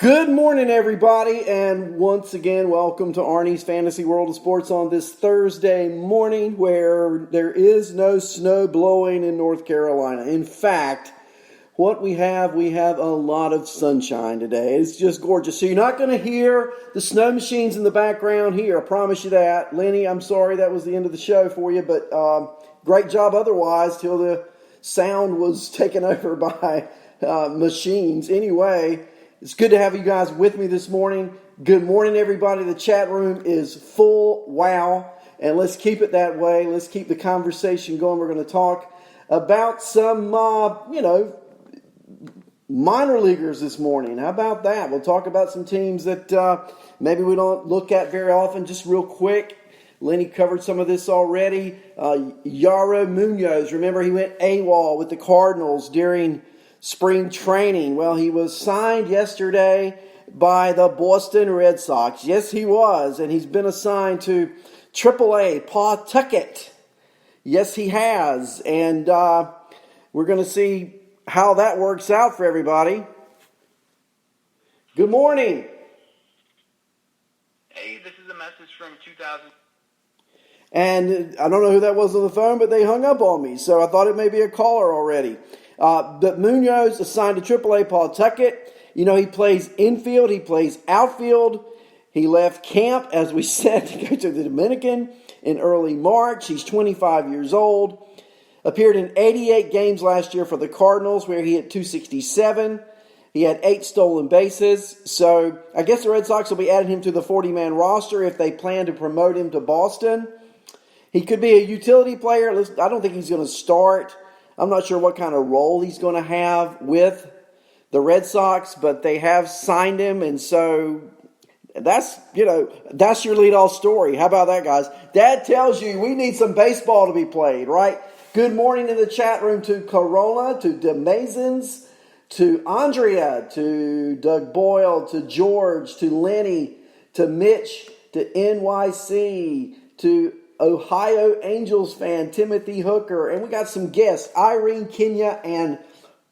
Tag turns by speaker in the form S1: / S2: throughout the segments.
S1: Good morning, everybody, and once again, welcome to Arnie's Fantasy World of Sports on this Thursday morning where there is no snow blowing in North Carolina. In fact, what we have a lot of sunshine today. It's just gorgeous. So you're not going to hear the snow machines in the background here. I promise you that. Lenny, I'm sorry that was the end of the show for you, but great job otherwise till the sound was taken over by machines. Anyway, it's good to have you guys with me this morning. Good morning, everybody. The chat room is full. Wow. And let's keep it that way. Let's keep the conversation going. We're going to talk about some, minor leaguers this morning. How about that? We'll talk about some teams that maybe we don't look at very often. Just real quick, Lenny covered some of this already. Yaro Munoz, remember he went AWOL with the Cardinals during spring training. Well, he was signed yesterday by the Boston Red Sox. Yes, he was, and he's been assigned to AAA Pawtucket. Yes, he has, and we're going to see how that works out for everybody. Good morning.
S2: Hey, this is a message from 2000.
S1: And I don't know who that was on the phone, but they hung up on me, so I thought it may be a caller already. But Munoz assigned to AAA Pawtucket. You know, he plays infield, he plays outfield. He left camp, as we said, to go to the Dominican in early March. He's 25 years old. Appeared in 88 games last year for the Cardinals, where he hit .267. He had 8 stolen bases. So I guess the Red Sox will be adding him to the 40-man roster if they plan to promote him to Boston. He could be a utility player. I don't think he's going to start. I'm not sure what kind of role he's going to have with the Red Sox, but they have signed him, and so that's your lead-off story. How about that, guys? That tells you we need some baseball to be played, right? Good morning in the chat room to Corolla, to DeMazins, to Andrea, to Doug Boyle, to George, to Lenny, to Mitch, to NYC, to Ohio Angels fan Timothy Hooker, and we got some guests, Irene, Kenya, and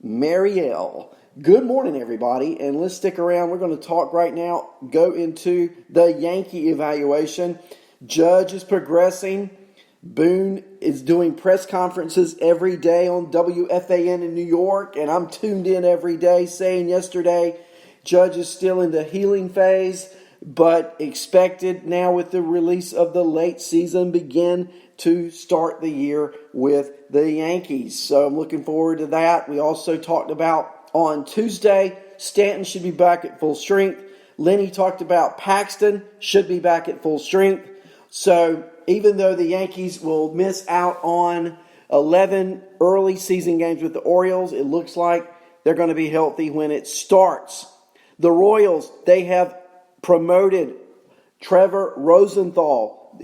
S1: Marielle. Good morning, everybody, and let's stick around. We're going to talk right now, go into the Yankee evaluation. Judge is progressing. Boone is doing press conferences every day on WFAN in New York, and I'm tuned in every day saying yesterday, Judge is still in the healing phase, but expected now with the release of the late season begin to start the year with the Yankees. So I'm looking forward to that. We also talked about on Tuesday, Stanton should be back at full strength. Lenny talked about Paxton should be back at full strength. So even though the Yankees will miss out on 11 early season games with the Orioles, it looks like they're going to be healthy when it starts. The Royals, they have promoted Trevor Rosenthal,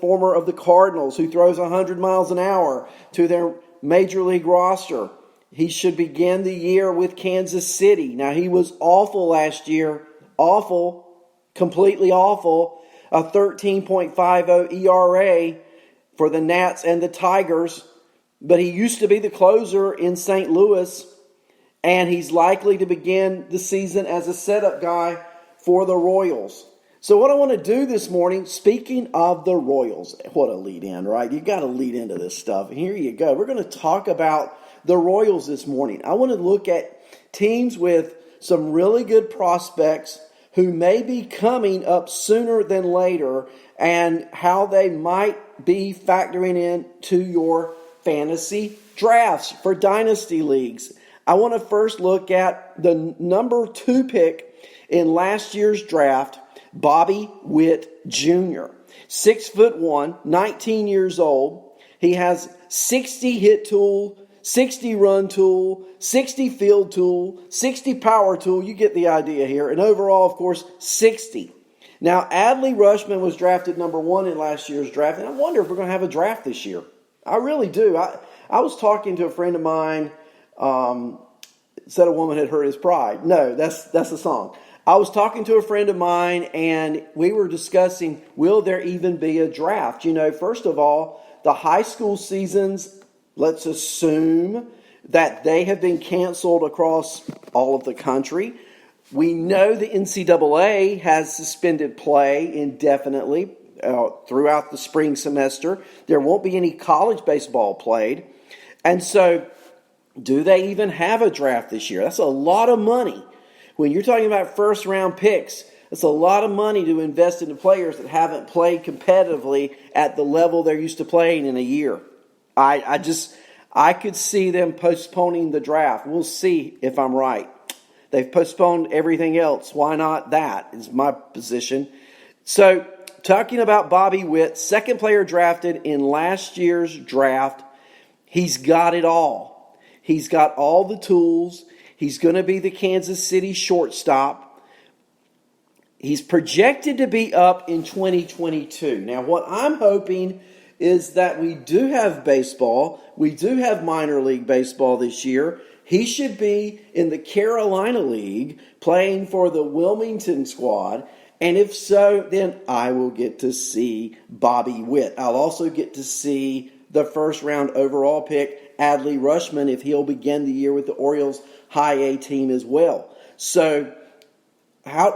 S1: former of the Cardinals, who throws 100 miles an hour, to their major league roster. He should begin the year with Kansas City. Now, he was awful last year. Awful. Completely awful. A 13.50 ERA for the Nats and the Tigers. But he used to be the closer in St. Louis. And he's likely to begin the season as a setup guy for the Royals. So what I want to do this morning, speaking of the Royals, what a lead in, right? You got to lead into this stuff. Here you go. We're going to talk about the Royals this morning. I want to look at teams with some really good prospects who may be coming up sooner than later and how they might be factoring in to your fantasy drafts for dynasty leagues. I want to first look at the number 2 pick in last year's draft, Bobby Witt Jr. 6'1", 19 years old. He has 60 hit tool, 60 run tool, 60 field tool, 60 power tool. You get the idea here. And overall, of course, 60. Now, Adley Rutschman was drafted number 1 in last year's draft. And I wonder if we're going to have a draft this year. I really do. I was talking to a friend of mine, said a woman had hurt his pride. No, that's the song. I was talking to a friend of mine, and we were discussing, will there even be a draft? You know, first of all, the high school seasons, let's assume that they have been canceled across all of the country. We know the NCAA has suspended play indefinitely throughout the spring semester. There won't be any college baseball played. And so, do they even have a draft this year? That's a lot of money. When you're talking about first-round picks, it's a lot of money to invest into players that haven't played competitively at the level they're used to playing in a year. I could see them postponing the draft. We'll see if I'm right. They've postponed everything else. Why not that is my position. So, talking about Bobby Witt, second player drafted in last year's draft, he's got it all. He's got all the tools. He's going to be the Kansas City shortstop. He's projected to be up in 2022. Now, what I'm hoping is that we do have baseball. We do have minor league baseball this year. He should be in the Carolina League playing for the Wilmington squad. And if so, then I will get to see Bobby Witt. I'll also get to see the first round overall pick, Adley Rutschman, if he'll begin the year with the Orioles High A team as well. So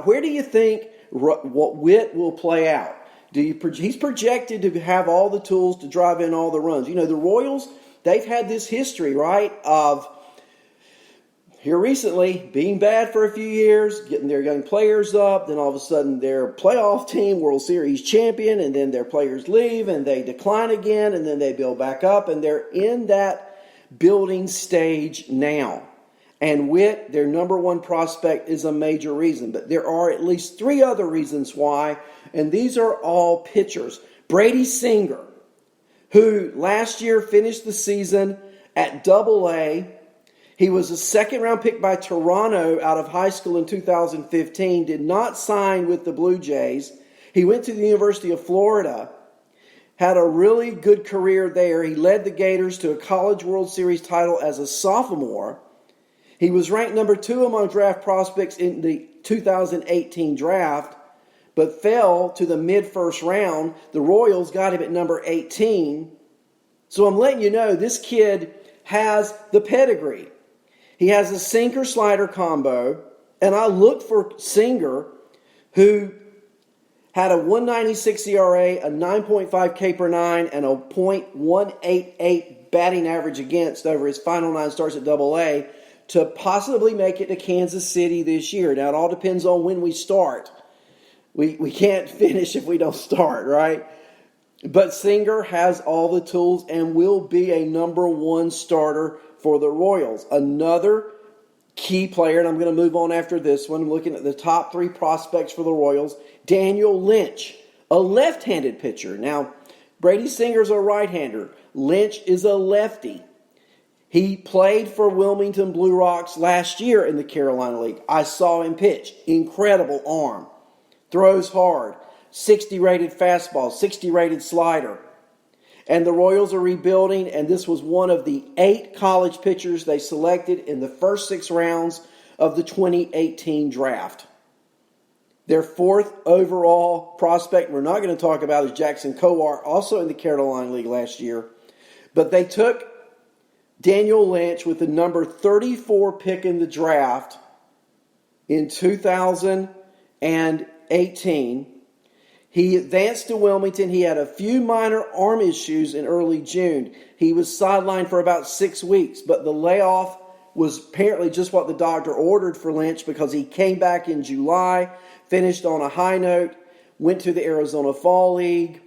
S1: where do you think what Witt will play out? He's projected to have all the tools to drive in all the runs. You know, the Royals, they've had this history, right, of here recently, being bad for a few years, getting their young players up, then all of a sudden they're a playoff team, World Series champion, and then their players leave and they decline again, and then they build back up, and they're in that building stage now. And Witt, their number one prospect, is a major reason. But there are at least three other reasons why, and these are all pitchers. Brady Singer, who last year finished the season at Double-A. He was a second-round pick by Toronto out of high school in 2015, did not sign with the Blue Jays. He went to the University of Florida, had a really good career there. He led the Gators to a College World Series title as a sophomore. He was ranked number 2 among draft prospects in the 2018 draft, but fell to the mid-first round. The Royals got him at number 18. So I'm letting you know this kid has the pedigree. He has a sinker-slider combo, and I look for Singer, who had a 1.96 ERA, a 9.5 K per 9, and a .188 batting average against over his final 9 starts at Double-A, to possibly make it to Kansas City this year. Now, it all depends on when we start. We can't finish if we don't start, right? But Singer has all the tools and will be a number 1 starter for the Royals. Another key player, and I'm going to move on after this one, looking at the top 3 prospects for the Royals, Daniel Lynch, a left-handed pitcher. Now, Brady Singer's a right-hander. Lynch is a lefty. He played for Wilmington Blue Rocks last year in the Carolina League. I saw him pitch. Incredible arm. Throws hard. 60 rated fastball, 60 rated slider. And the Royals are rebuilding, and this was one of the 8 college pitchers they selected in the first 6 rounds of the 2018 draft. Their 4th overall prospect we're not going to talk about is Jackson Kowar, also in the Carolina League last year. But they took Daniel Lynch with the number 34 pick in the draft in 2018. He advanced to Wilmington. He had a few minor arm issues in early June. He was sidelined for about 6 weeks, but the layoff was apparently just what the doctor ordered for Lynch, because he came back in July, finished on a high note, went to the Arizona Fall League,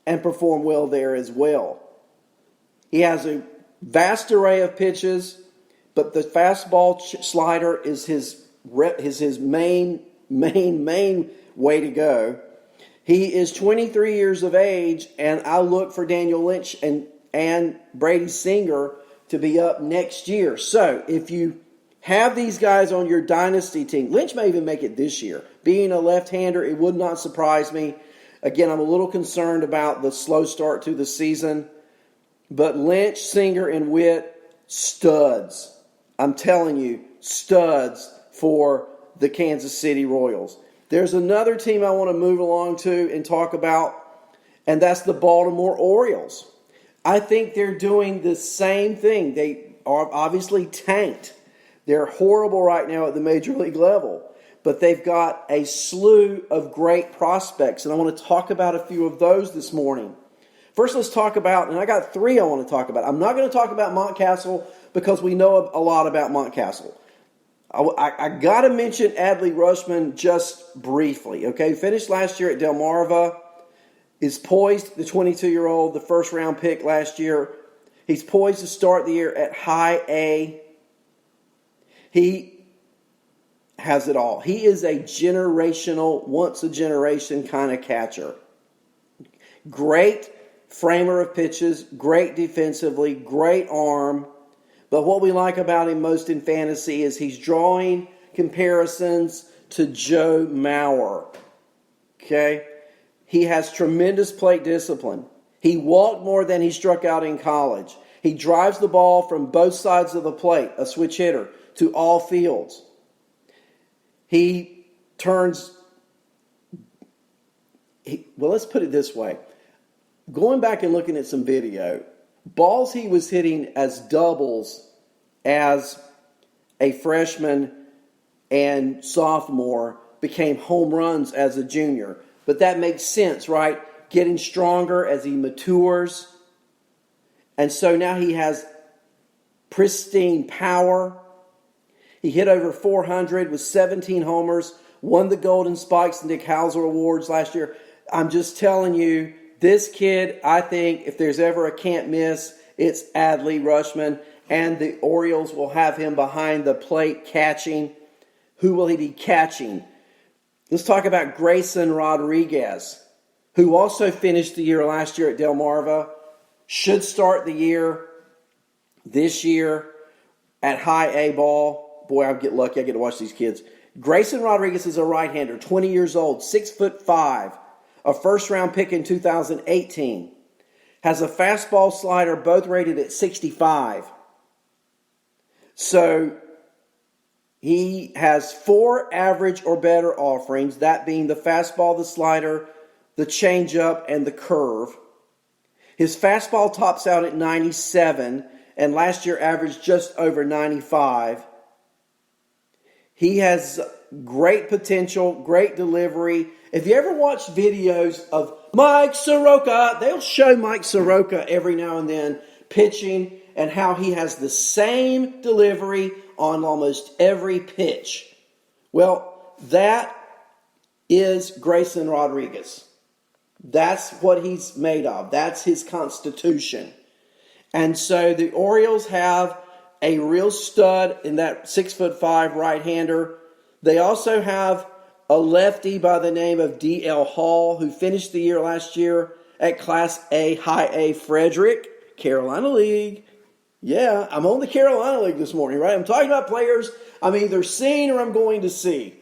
S1: and performed well there as well. He has a vast array of pitches, but the fastball slider is his main way to go. He is 23 years of age, and I look for Daniel Lynch and Brady Singer to be up next year. So if you have these guys on your dynasty team, Lynch may even make it this year. Being a left-hander, it would not surprise me. Again, I'm a little concerned about the slow start to the season. But Lynch, Singer, and Witt, studs. I'm telling you, studs for the Kansas City Royals. There's another team I want to move along to and talk about, and that's the Baltimore Orioles. I think they're doing the same thing. They are obviously tanked, They're horrible right now at the major league level, but they've got a slew of great prospects, and I want to talk about a few of those this morning. First, let's talk about, and I got three I want to talk about. I'm not going to talk about Montcastle because we know a lot about Montcastle. I got to mention Adley Rutschman just briefly. Okay, finished last year at Delmarva. Is poised, the 22-year-old, the first-round pick last year. He's poised to start the year at high A. He has it all. He is a generational, once-a-generation kind of catcher. Great framer of pitches, great defensively, great arm. But what we like about him most in fantasy is he's drawing comparisons to Joe Mauer. Okay? He has tremendous plate discipline. He walked more than he struck out in college. He drives the ball from both sides of the plate, a switch hitter, to all fields. He turns, let's put it this way. Going back and looking at some video, balls he was hitting as doubles as a freshman and sophomore became home runs as a junior. But that makes sense, right? Getting stronger as he matures. And so now he has pristine power. He hit over 400 with 17 homers, won the Golden Spikes and Dick Hauser Awards last year. I'm just telling you, this kid, I think, if there's ever a can't miss, it's Adley Rutschman. And the Orioles will have him behind the plate catching. Who will he be catching? Let's talk about Grayson Rodriguez, who also finished the year last year at Delmarva, should start the year this year at high A ball. Boy, I get lucky. I get to watch these kids. Grayson Rodriguez is a right-hander, 20 years old, 6'5", a first-round pick in 2018. Has a fastball slider, both rated at 65. So he has 4 average or better offerings, that being the fastball, the slider, the changeup, and the curve. His fastball tops out at 97, and last year averaged just over 95. He has great potential, great delivery. If you ever watch videos of Mike Soroka, they'll show Mike Soroka every now and then pitching and how he has the same delivery on almost every pitch. Well, that is Grayson Rodriguez. That's what he's made of. That's his constitution. And so the Orioles have a real stud in that 6'5" right-hander. They also have a lefty by the name of D.L. Hall, who finished the year last year at Class A, High A Frederick, Carolina League. Yeah, I'm on the Carolina League this morning, right? I'm talking about players I'm either seeing or I'm going to see.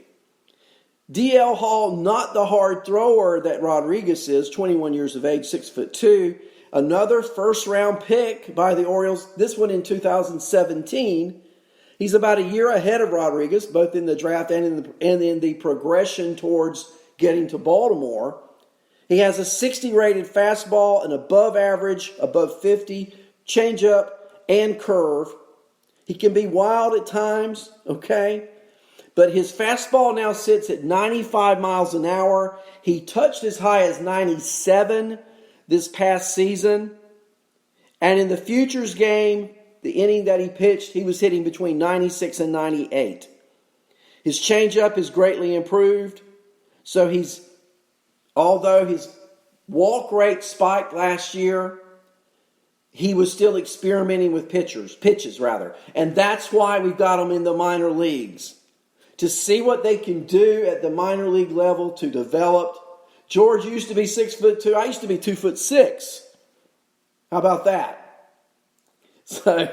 S1: D.L. Hall, not the hard thrower that Rodriguez is, 21 years of age, 6'2". Another first-round pick by the Orioles, this one in 2017. He's about a year ahead of Rodriguez, both in the draft and in the progression towards getting to Baltimore. He has a 60 rated fastball, an above average, above 50, changeup, and curve. He can be wild at times, okay? But his fastball now sits at 95 miles an hour. He touched as high as 97 this past season. And in the Futures game, the inning that he pitched, he was hitting between 96 and 98. His changeup is greatly improved. So although his walk rate spiked last year, he was still experimenting with pitches. And that's why we've got him in the minor leagues. To see what they can do at the minor league level to develop. George used to be 6'2". I used to be 2'6". How about that? So,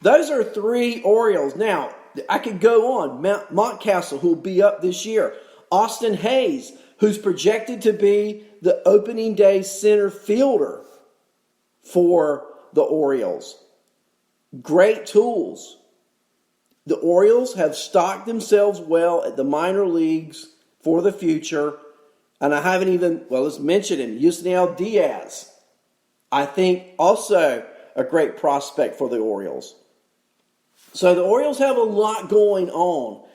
S1: those are 3 Orioles. Now, I could go on. Montcastle, who will be up this year. Austin Hayes, who's projected to be the opening day center fielder for the Orioles. Great tools. The Orioles have stocked themselves well at the minor leagues for the future. And I haven't even, let's mention him, Yusniel Diaz. I think also a great prospect for the Orioles. So the Orioles have a lot going on.